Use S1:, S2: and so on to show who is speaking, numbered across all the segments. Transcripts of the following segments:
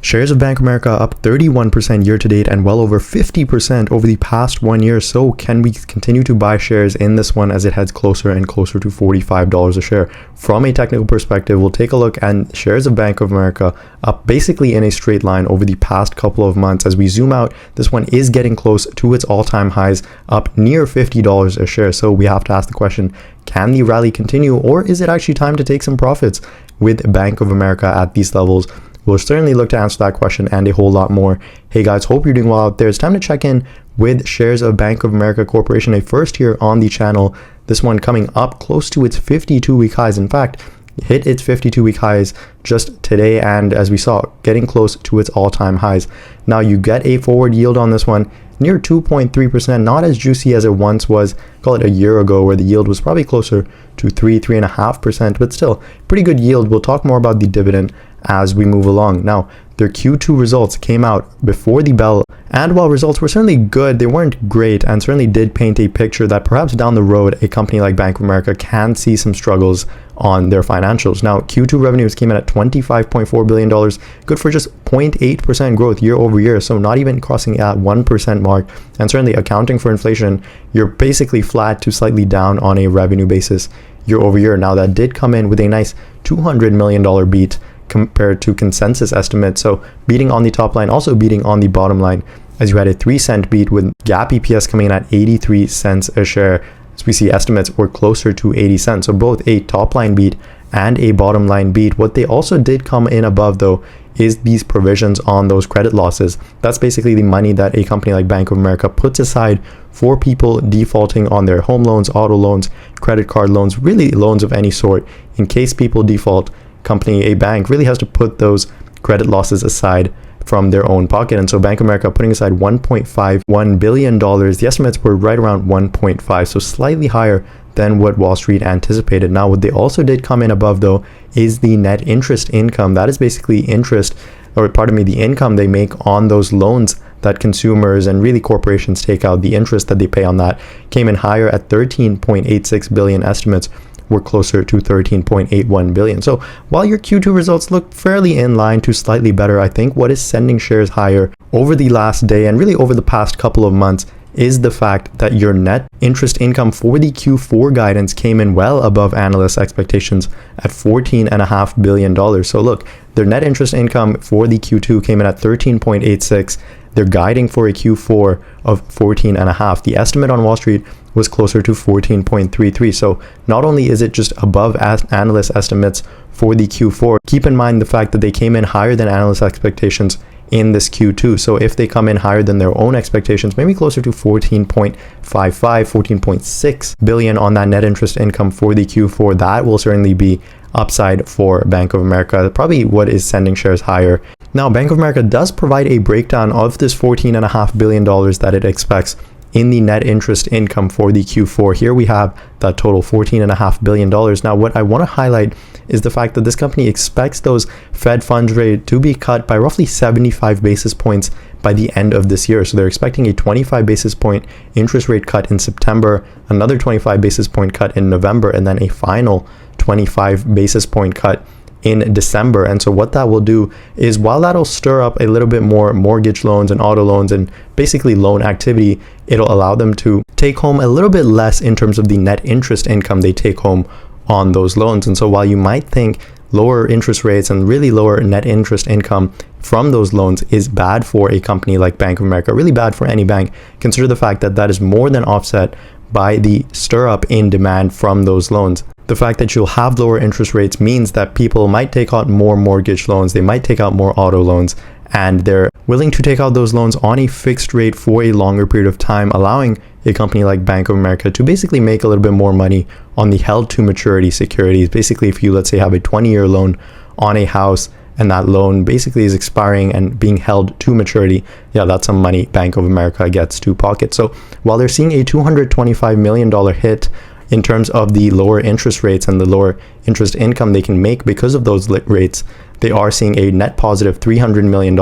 S1: Shares of Bank of America up 31% year to date and well over 50% over the past 1 year. So can we continue to buy shares in this one as it heads closer and closer to $45 a share? From a technical perspective, we'll take a look at shares of Bank of America up basically in a straight line over the past couple of months. As we zoom out, this one is getting close to its all-time highs, up near $50 a share. So we have to ask the question, can the rally continue, or is it actually time to take some profits with Bank of America at these levels? We'll certainly look to answer that question and a whole lot more. Hey guys, hope you're doing well out there. It's time to check in with shares of Bank of America Corporation, a first here on the channel. This one coming up close to its 52-week highs. In fact, hit its 52-week highs just today, and as we saw, getting close to its all-time highs. Now you get a forward yield on this one near 2.3%, not as juicy as it once was, call it a year ago, where the yield was probably closer to 3.5%, but still pretty good yield. We'll talk more about the dividend as we move along. Now, their Q2 results came out before the bell, and while results were certainly good, they weren't great and certainly did paint a picture that perhaps down the road a company like Bank of America can see some struggles on their financials. Now, Q2 revenues came in at $25.4 billion, good for just 0.8% growth year over year, so not even crossing that 1% mark, and certainly accounting for inflation, you're basically flat to slightly down on a revenue basis year over year. Now, that did come in with a nice $200 million beat compared to consensus estimates, so beating on the top line, also beating on the bottom line, as you had a 3-cent beat with GAAP EPS coming in at 83 cents a share. As we see, estimates were closer to 80 cents, so both a top line beat and a bottom line beat. What they also did come in above though is these provisions on those credit losses. That's basically the money that a company like Bank of America puts aside for people defaulting on their home loans, auto loans, credit card loans, really loans of any sort. In case people default, a bank really has to put those credit losses aside from their own pocket. And so Bank of America putting aside $1.51 billion. The estimates were right around 1.5, so slightly higher than what Wall Street anticipated. Now, what they also did come in above though is the net interest income. That is basically the income they make on those loans that consumers and really corporations take out. The interest that they pay on that came in higher at $13.86 billion. Estimates were closer to $13.81 billion. So while your Q2 results look fairly in line to slightly better, I think what is sending shares higher over the last day and really over the past couple of months is the fact that your net interest income for the Q4 guidance came in well above analysts' expectations at $14.5 billion. So look, their net interest income for the Q2 came in at 13.86. They're guiding for a Q4 of 14.5. The estimate on Wall Street was closer to 14.33. So not only is it just above analyst estimates for the Q4, keep in mind the fact that they came in higher than analyst expectations in this Q2. So if they come in higher than their own expectations, maybe closer to 14.55, 14.6 billion on that net interest income for the Q4, that will certainly be upside for Bank of America, probably what is sending shares higher. Now, Bank of America does provide a breakdown of this $14.5 billion that it expects in the net interest income for the Q4. Here we have that total $14.5 billion. Now, what I want to highlight is the fact that this company expects those Fed funds rate to be cut by roughly 75 basis points by the end of this year. So they're expecting a 25 basis point interest rate cut in September, another 25 basis point cut in November, and then a final 25 basis point cut in December. And so what that will do is, while that'll stir up a little bit more mortgage loans and auto loans and basically loan activity, it'll allow them to take home a little bit less in terms of the net interest income they take home on those loans. And so while you might think lower interest rates and really lower net interest income from those loans is bad for a company like Bank of America, really bad for any bank, consider the fact that that is more than offset by the stir up in demand from those loans. The fact that you'll have lower interest rates means that people might take out more mortgage loans, they might take out more auto loans, and they're willing to take out those loans on a fixed rate for a longer period of time, allowing a company like Bank of America to basically make a little bit more money on the held to maturity securities. Basically, if you, let's say, have a 20-year loan on a house and that loan basically is expiring and being held to maturity, yeah, that's some money Bank of America gets to pocket. So while they're seeing a $225 million hit in terms of the lower interest rates and the lower interest income they can make because of those rates, they are seeing a net positive $300 million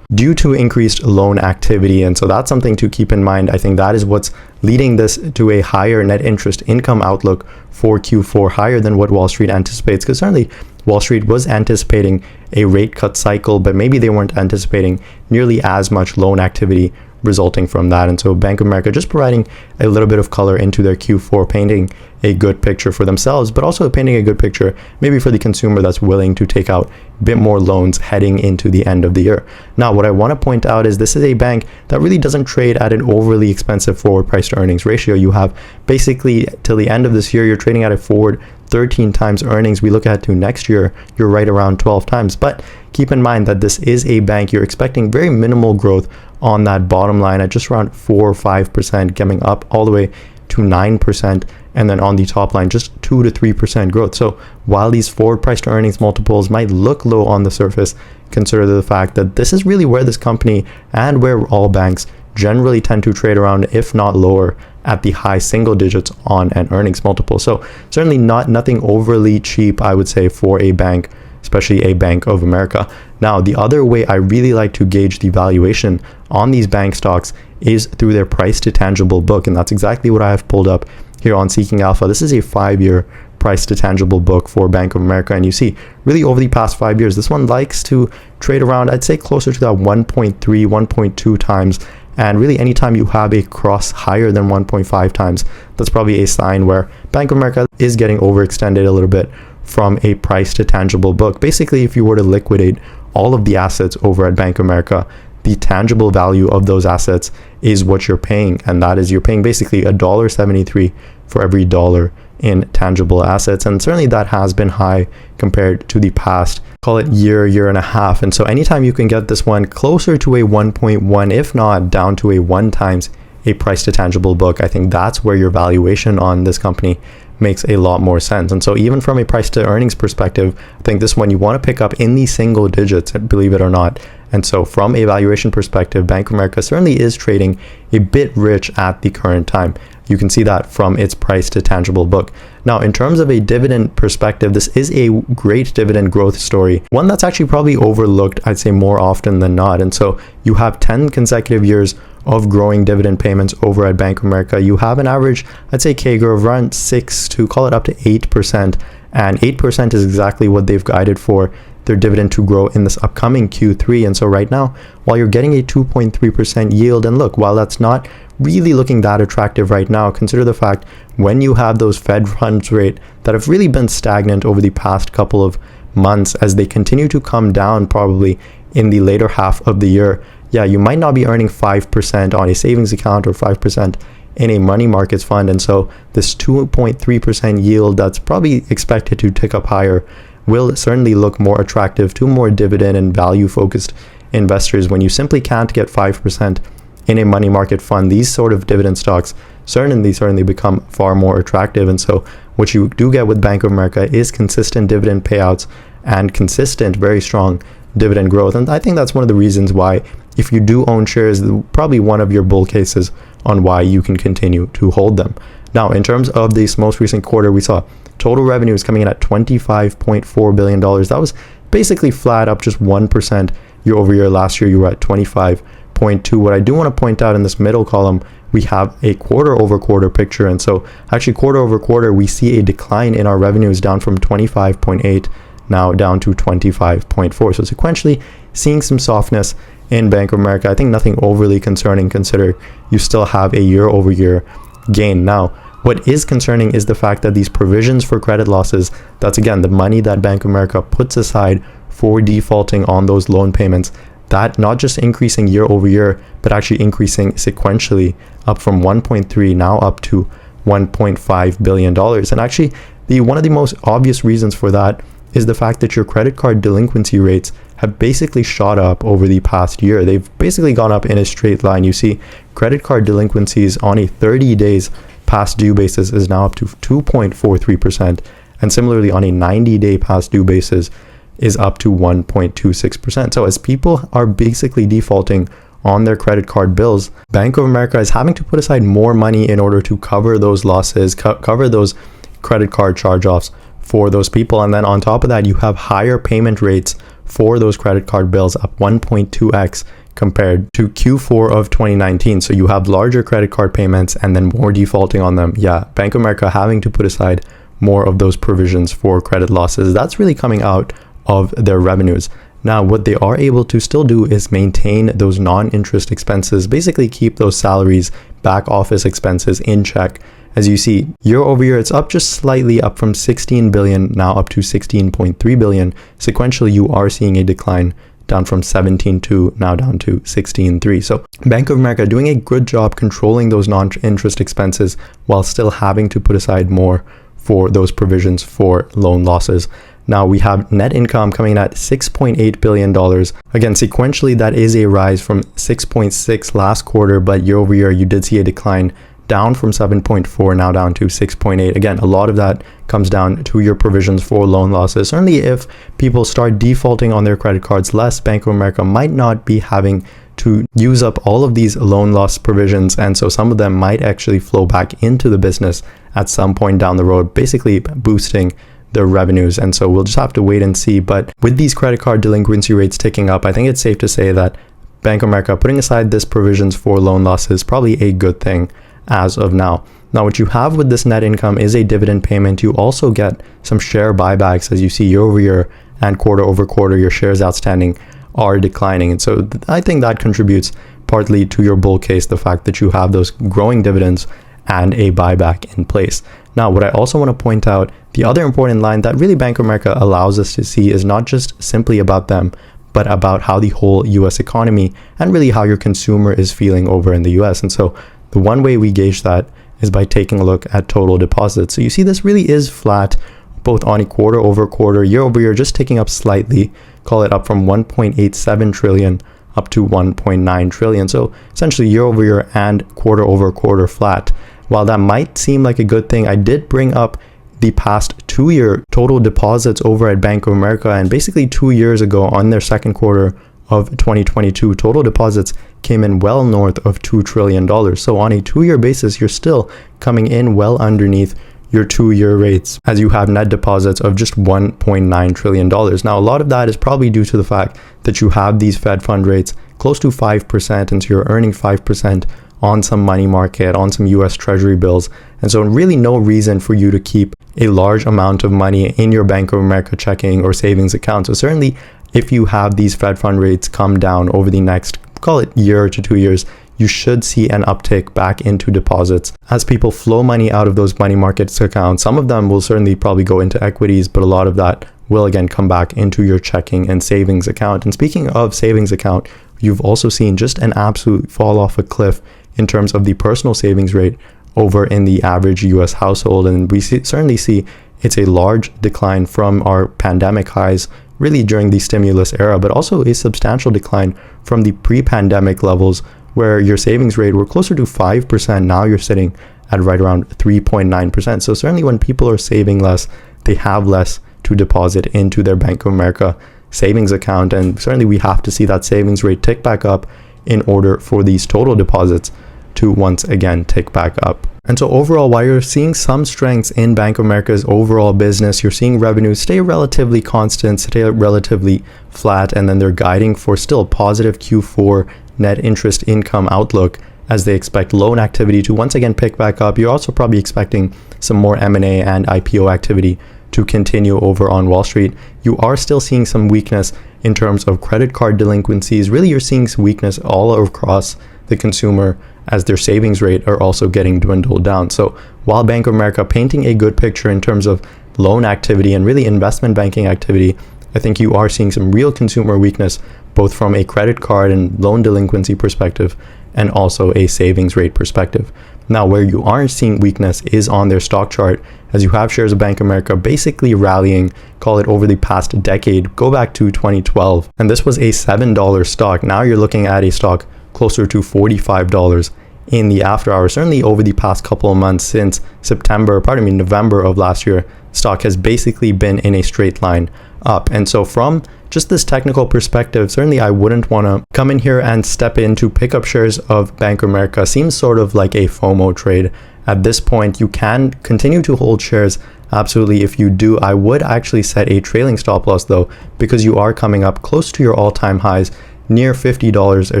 S1: due to increased loan activity. And so that's something to keep in mind. I think that is what's leading this to a higher net interest income outlook for Q4, higher than what Wall Street anticipates, because certainly Wall Street was anticipating a rate cut cycle, but maybe they weren't anticipating nearly as much loan activity resulting from that. And so Bank of America just providing a little bit of color into their Q4, painting a good picture for themselves, but also painting a good picture maybe for the consumer that's willing to take out a bit more loans heading into the end of the year. Now, what I want to point out is this is a bank that really doesn't trade at an overly expensive forward price to earnings ratio. You have basically till the end of this year, you're trading at a forward 13 times earnings. We look ahead to next year, you're right around 12 times. But keep in mind that this is a bank. You're expecting very minimal growth on that bottom line at just around 4 or 5%, coming up all the way to 9%. And then on the top line, just 2 to 3% growth. So while these forward price to earnings multiples might look low on the surface, consider the fact that this is really where this company and where all banks generally tend to trade around, if not lower, at the high single digits on an earnings multiple. So certainly nothing overly cheap, I would say, for a bank, especially a Bank of America. Now, the other way I really like to gauge the valuation on these bank stocks is through their price to tangible book. And that's exactly what I have pulled up here on Seeking Alpha. This is a 5-year price to tangible book for Bank of America. And you see, really over the past 5 years, this one likes to trade around, I'd say, closer to that 1.3, 1.2 times. And really, anytime you have a cross higher than 1.5 times, that's probably a sign where Bank of America is getting overextended a little bit from a price to tangible book. Basically, if you were to liquidate all of the assets over at Bank of America, the tangible value of those assets is what you're paying. And that is, you're paying basically $1.73 for every dollar in tangible assets. And certainly that has been high compared to the past, call it year and a half. And so anytime you can get this one closer to a 1.1, if not down to a 1 times a price to tangible book, I think that's where your valuation on this company makes a lot more sense. And so even from a price to earnings perspective, I think this one you want to pick up in the single digits, believe it or not. And so from a valuation perspective, Bank of America certainly is trading a bit rich at the current time. You can see that from its price to tangible book. Now, in terms of a dividend perspective, this is a great dividend growth story, one that's actually probably overlooked, I'd say, more often than not. And so you have 10 consecutive years of growing dividend payments over at Bank of America. You have an average, I'd say, CAGR of around 6 to call it up to 8%. And 8% is exactly what they've guided for their dividend to grow in this upcoming Q3. And so right now, while you're getting a 2.3% yield, and look, while that's not really looking that attractive right now, consider the fact when you have those Fed funds rate that have really been stagnant over the past couple of months, as they continue to come down probably in the later half of the year, yeah, you might not be earning 5% on a savings account or 5% in a money markets fund. And so this 2.3% yield that's probably expected to tick up higher will certainly look more attractive to more dividend and value focused investors. When you simply can't get 5% in a money market fund, these sort of dividend stocks certainly become far more attractive. And so what you do get with Bank of America is consistent dividend payouts and consistent, very strong dividend growth. And I think that's one of the reasons why, if you do own shares, probably one of your bull cases on why you can continue to hold them. Now, in terms of this most recent quarter, we saw total revenues coming in at $25.4 billion. That was basically flat, up just 1% year over year. Last year, you were at 25.2. What I do want to point out in this middle column, we have a quarter over quarter picture. And so actually quarter over quarter, we see a decline in our revenues, down from 25.8 now down to 25.4. So sequentially seeing some softness in Bank of America. I think nothing overly concerning, consider you still have a year over year gain. Now, what is concerning is the fact that these provisions for credit losses, that's again the money that Bank of America puts aside for defaulting on those loan payments, that not just increasing year over year, but actually increasing sequentially, up from 1.3 now up to $1.5 billion. And actually, one of the most obvious reasons for that is the fact that your credit card delinquency rates have basically shot up over the past year. They've basically gone up in a straight line. You see credit card delinquencies on a 30 days past due basis is now up to 2.43%. And similarly on a 90-day past due basis is up to 1.26%. So as people are basically defaulting on their credit card bills, Bank of America is having to put aside more money in order to cover those losses, cover those credit card charge-offs for those people. And then on top of that, you have higher payment rates for those credit card bills, up 1.2x compared to Q4 of 2019. So you have larger credit card payments and then more defaulting on them. Yeah, Bank of America having to put aside more of those provisions for credit losses. That's really coming out of their revenues. Now, what they are able to still do is maintain those non-interest expenses, basically keep those salaries, back office expenses in check. As you see, year over year, it's up just slightly, up from 16 billion, now up to 16.3 billion. Sequentially, you are seeing a decline down from 17.2, now down to 16.3. So Bank of America doing a good job controlling those non-interest expenses while still having to put aside more for those provisions for loan losses. Now we have net income coming in at $6.8 billion. Again, sequentially, that is a rise from 6.6 last quarter, but year over year, you did see a decline down from 7.4, now down to 6.8. Again, a lot of that comes down to your provisions for loan losses. Certainly, if people start defaulting on their credit cards less, Bank of America might not be having to use up all of these loan loss provisions. And so some of them might actually flow back into the business at some point down the road, basically boosting their revenues. And so we'll just have to wait and see. But with these credit card delinquency rates ticking up, I think it's safe to say that Bank of America putting aside this provisions for loan losses is probably a good thing as of now. Now, what you have with this net income is a dividend payment. You also get some share buybacks. As you see, year over year and quarter over quarter, your shares outstanding are declining. And so I think that contributes partly to your bull case, the fact that you have those growing dividends and a buyback in place. Now, what I also want to point out, the other important line that really Bank of America allows us to see is not just simply about them, but about how the whole US economy and really how your consumer is feeling over in the US. And so the one way we gauge that is by taking a look at total deposits. So you see this really is flat, both on a quarter over quarter, year over year, just ticking up slightly, call it up from 1.87 trillion up to 1.9 trillion. So essentially year over year and quarter over quarter flat. While that might seem like a good thing, I did bring up the past 2-year total deposits over at Bank of America, and basically 2 years ago on their second quarter of 2022, total deposits came in well north of $2 trillion. So on a 2-year basis, you're still coming in well underneath your 2-year rates, as you have net deposits of just $1.9 trillion. Now, a lot of that is probably due to the fact that you have these Fed fund rates close to 5%, and so you're earning 5% on some money market, on some US Treasury bills. And so really no reason for you to keep a large amount of money in your Bank of America checking or savings account. So certainly if you have these Fed fund rates come down over the next, call it year to 2 years, you should see an uptick back into deposits as people flow money out of those money markets accounts. Some of them will certainly probably go into equities, but a lot of that will again come back into your checking and savings account. And speaking of savings account, you've also seen just an absolute fall off a cliff in terms of the personal savings rate over in the average US household. And we certainly see it's a large decline from our pandemic highs really during the stimulus era, but also a substantial decline from the pre-pandemic levels where your savings rate were closer to 5%. Now you're sitting at right around 3.9%. So certainly when people are saving less, they have less to deposit into their Bank of America savings account. And certainly we have to see that savings rate tick back up in order for these total deposits to once again tick back up. And so overall, while you're seeing some strengths in Bank of America's overall business, you're seeing revenues stay relatively constant, stay relatively flat, and then they're guiding for still positive Q4 net interest income outlook as they expect loan activity to once again pick back up. You're also probably expecting some more M&A and IPO activity to continue over on Wall Street. You are still seeing some weakness in terms of credit card delinquencies. Really, you're seeing some weakness all across the consumer as their savings rate are also getting dwindled down. So while Bank of America painting a good picture in terms of loan activity and really investment banking activity, I think you are seeing some real consumer weakness, both from a credit card and loan delinquency perspective and also a savings rate perspective. Now, where you aren't seeing weakness is on their stock chart, as you have shares of Bank of America basically rallying, call it over the past decade, go back to 2012. And this was a $7 stock. Now you're looking at a stock closer to $45 in the after hours. Certainly over the past couple of months since November of last year, stock has basically been in a straight line up. And so from just this technical perspective, certainly I wouldn't want to come in here and step in to pick up shares of Bank of America. Seems sort of like a FOMO trade. At this point, you can continue to hold shares. Absolutely. If you do, I would actually set a trailing stop loss though, because you are coming up close to your all-time highs, near $50 a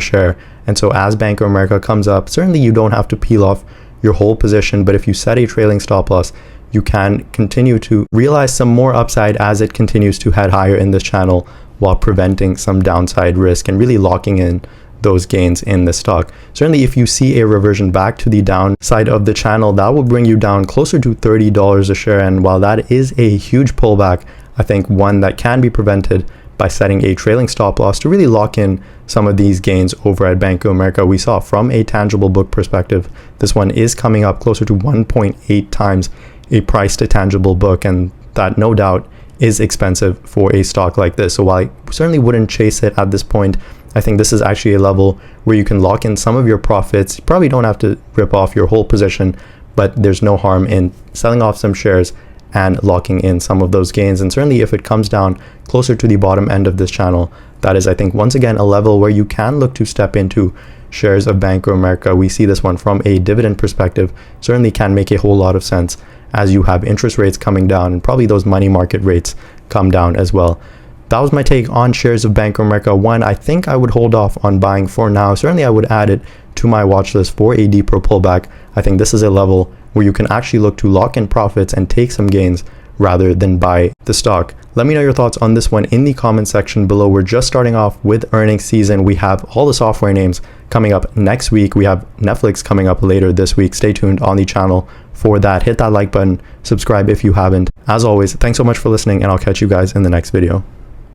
S1: share. And so as Bank of America comes up, certainly you don't have to peel off your whole position, but if you set a trailing stop loss, you can continue to realize some more upside as it continues to head higher in this channel while preventing some downside risk and really locking in those gains in the stock. Certainly if you see a reversion back to the downside of the channel, that will bring you down closer to $30 a share. And while that is a huge pullback, I think one that can be prevented by setting a trailing stop loss to really lock in some of these gains over at Bank of America. We saw from a tangible book perspective, this one is coming up closer to 1.8 times a price to tangible book, and that no doubt is expensive for a stock like this. So while I certainly wouldn't chase it at this point, I think this is actually a level where you can lock in some of your profits. You probably don't have to rip off your whole position, but there's no harm in selling off some shares and locking in some of those gains. And certainly if it comes down closer to the bottom end of this channel, that is, I think, once again, a level where you can look to step into shares of Bank of America. We see this one from a dividend perspective, certainly can make a whole lot of sense as you have interest rates coming down and probably those money market rates come down as well. That was my take on shares of Bank of America. One, I think I would hold off on buying for now. Certainly I would add it to my watch list for a deeper pullback. I think this is a level where you can actually look to lock in profits and take some gains rather than buy the stock. Let me know your thoughts on this one in the comment section below. We're just starting off with earnings season. We have all the software names coming up next week. We have Netflix coming up later this week. Stay tuned on the channel for that. Hit that like button, subscribe if you haven't. As always, thanks so much for listening, and I'll catch you guys in the next video.